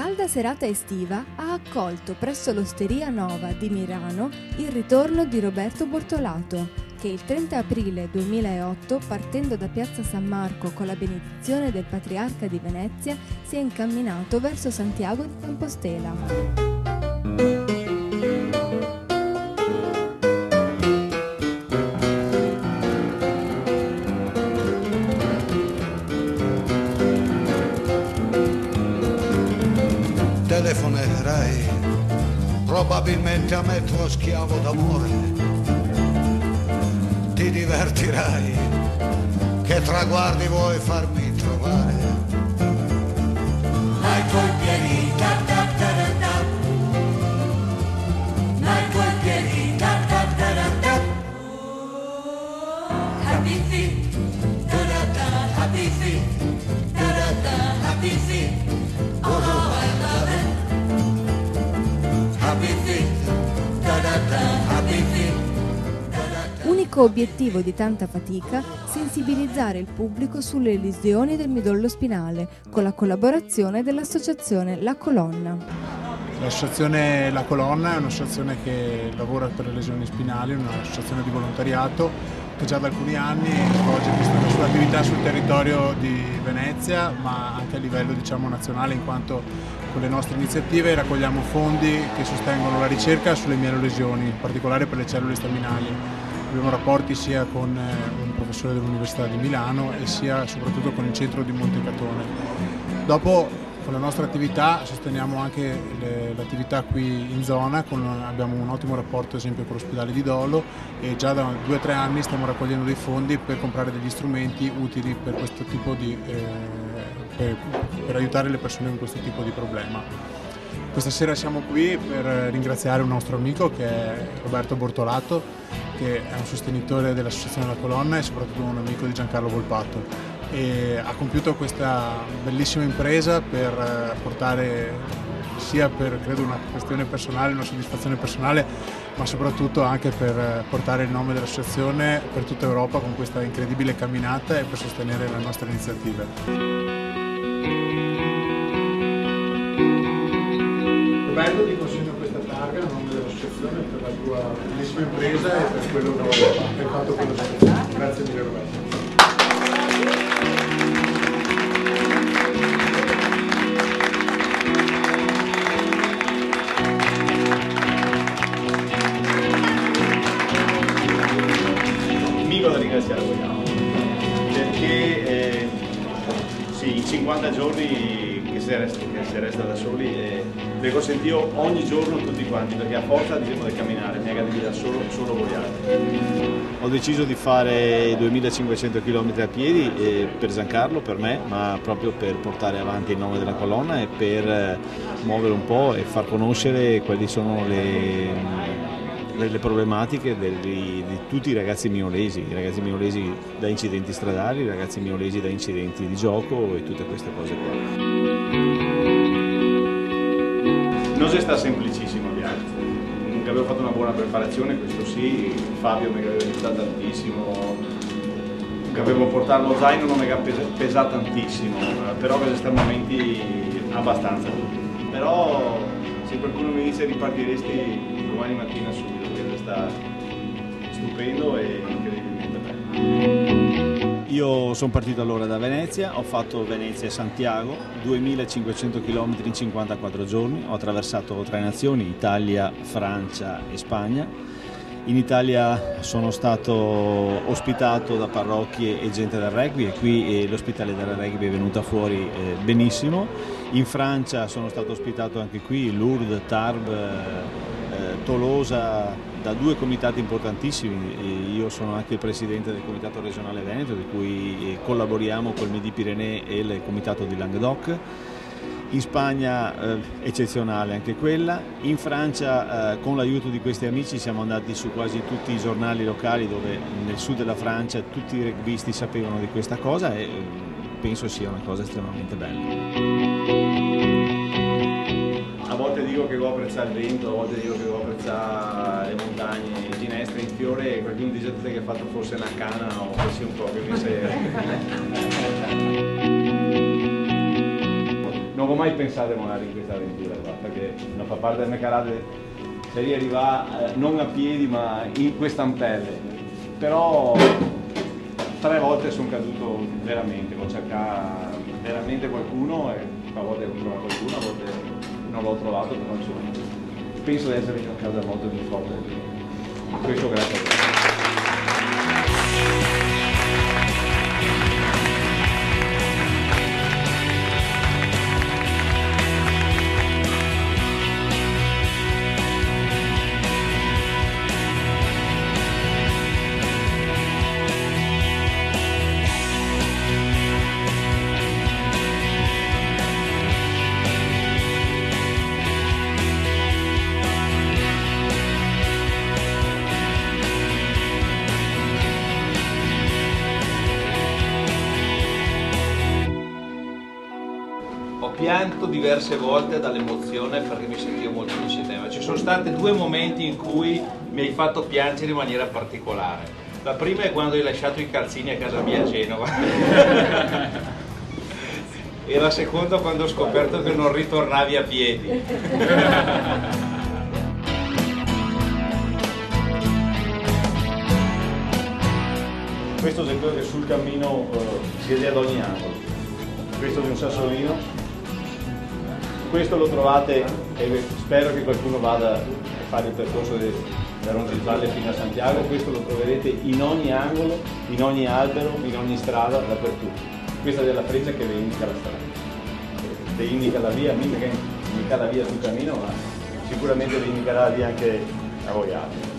calda serata estiva ha accolto presso l'Osteria Nova di Milano il ritorno di Roberto Bortolato, che il 30 aprile 2008, partendo da Piazza San Marco con la benedizione del Patriarca di Venezia, si è incamminato verso Santiago di Compostela. Telefonerai probabilmente a me tuo schiavo d'amore, ti divertirai, che traguardi vuoi farmi trovare, ma i tuoi piedi da da da da da, ma i tuoi piedi da da da da da, happy feet, da da da, happy feet, da da da, happy feet, oh I love it. Unico obiettivo di tanta fatica, sensibilizzare il pubblico sulle lesioni del midollo spinale, con la collaborazione dell'associazione La Colonna. L'associazione La Colonna è un'associazione che lavora per le lesioni spinali, un'associazione di volontariato che già da alcuni anni svolge la sua attività sul territorio di Venezia, ma anche a livello nazionale, in quanto con le nostre iniziative raccogliamo fondi che sostengono la ricerca sulle mielolesioni, in particolare per le cellule staminali. Abbiamo rapporti sia con un professore dell'Università di Milano e sia soprattutto con il centro di Montecatone. Dopo, con la nostra attività sosteniamo anche l'attività qui in zona, abbiamo un ottimo rapporto ad esempio con l'ospedale di Dolo e già da 2 o 3 anni stiamo raccogliendo dei fondi per comprare degli strumenti utili per questo tipo di per aiutare le persone con questo tipo di problema. Questa sera siamo qui per ringraziare un nostro amico che è Roberto Bortolato, che è un sostenitore dell'Associazione La Colonna e soprattutto un amico di Giancarlo Volpato. E ha compiuto questa bellissima impresa per portare, sia per credo una questione personale, una soddisfazione personale, ma soprattutto anche per portare il nome dell'associazione per tutta Europa con questa incredibile camminata e per sostenere le nostre iniziative. Roberto, ti consegno questa targa a nome dell'associazione per la tua bellissima impresa e per quello che hai fatto con l'associazione. Grazie mille Roberto. Amico da ringraziare vogliamo, perché sì, in 50 giorni che si resta da soli vengo sentito ogni giorno tutti quanti, perché a forza di camminare mi ha da solo vogliare. Ho deciso di fare 2500 km a piedi per Giancarlo, per me, ma proprio per portare avanti il nome della colonna e per muovere un po' e far conoscere quali sono le problematiche di tutti i ragazzi miolesi da incidenti stradali, i ragazzi miolesi da incidenti di gioco e tutte queste cose qua. Non è stato semplicissimo il viaggio, che avevo fatto una buona preparazione, questo sì, Fabio mi aveva aiutato tantissimo, che avevo portato lo zaino non mi aveva pesato tantissimo, però questi sono momenti abbastanza duri. Però se qualcuno mi dice ripartiresti domani mattina subito, perché sta stupendo e incredibilmente bello. Io sono partito allora da Venezia, ho fatto Venezia-Santiago, 2500 km in 54 giorni, ho attraversato 3 nazioni, Italia, Francia e Spagna. In Italia sono stato ospitato da parrocchie e gente del rugby e qui l'ospitale del rugby è venuta fuori benissimo. In Francia sono stato ospitato anche qui, Lourdes, Tarbes, Tolosa, da 2 comitati importantissimi. Io sono anche il presidente del comitato regionale Veneto, di cui collaboriamo col Midi Pirenee e il comitato di Languedoc. In Spagna eccezionale anche quella, in Francia con l'aiuto di questi amici siamo andati su quasi tutti i giornali locali, dove nel sud della Francia tutti i rugbisti sapevano di questa cosa e penso sia una cosa estremamente bella. A volte dico che devo apprezzare il vento, a volte dico che devo apprezzare le montagne, i ginestre in fiore, e qualcuno dice che ha fatto forse una canna o così un po' che mi sei... non può mai pensare di morire in questa avventura qua, perché non fa parte del mio carattere, se arriva non a piedi ma in questa ampelle, però 3 volte sono caduto veramente, ho cercato veramente qualcuno e a volte ho trovato qualcuno, a volte non l'ho trovato, però insomma penso di essere in una casa molto più forte, questo grazie a te. Ho pianto diverse volte dall'emozione perché mi sentivo molto felice di te, ma ci sono stati 2 momenti in cui mi hai fatto piangere in maniera particolare. La prima è quando hai lasciato i calzini a casa mia a Genova e la seconda quando ho scoperto che non ritornavi a piedi. Questo settore che sul cammino si vede ad ogni angolo, questo di un sassolino. Questo lo trovate e spero che qualcuno vada a fare il percorso da Roncesvalles fino a Santiago, questo lo troverete in ogni angolo, in ogni albero, in ogni strada, dappertutto. Questa è la freccia che vi indica la strada, vi indica la via, mica che indica la via sul cammino, ma sicuramente vi indicherà la via anche a voi altri.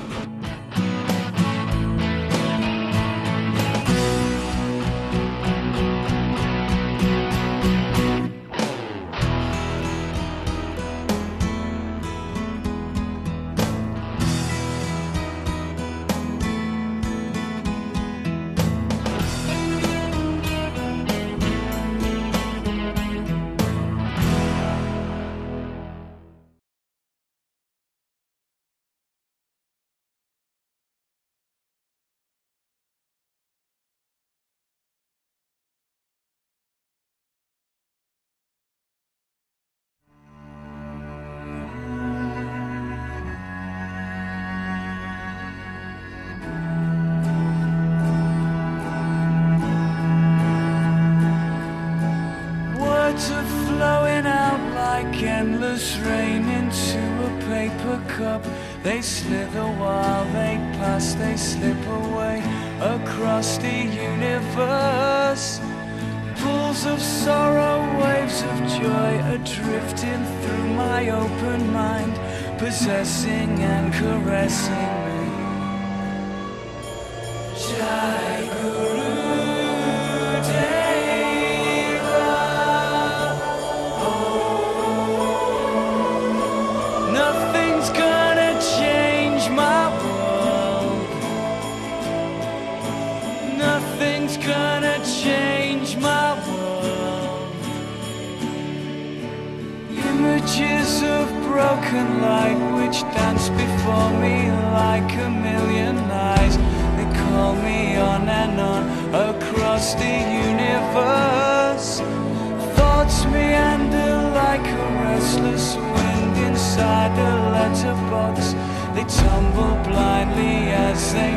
Endless rain into a paper cup. They slither while they pass, they slip away across the universe. Pools of sorrow, waves of joy are drifting through my open mind, possessing and caressing me. Jai Guru. Nothing's gonna change my world. Nothing's gonna change my world. Images of broken light which dance before me like a million lies. They call me on and on across the universe. Thoughts meander like a restless wind inside a letterbox. They tumble blindly as they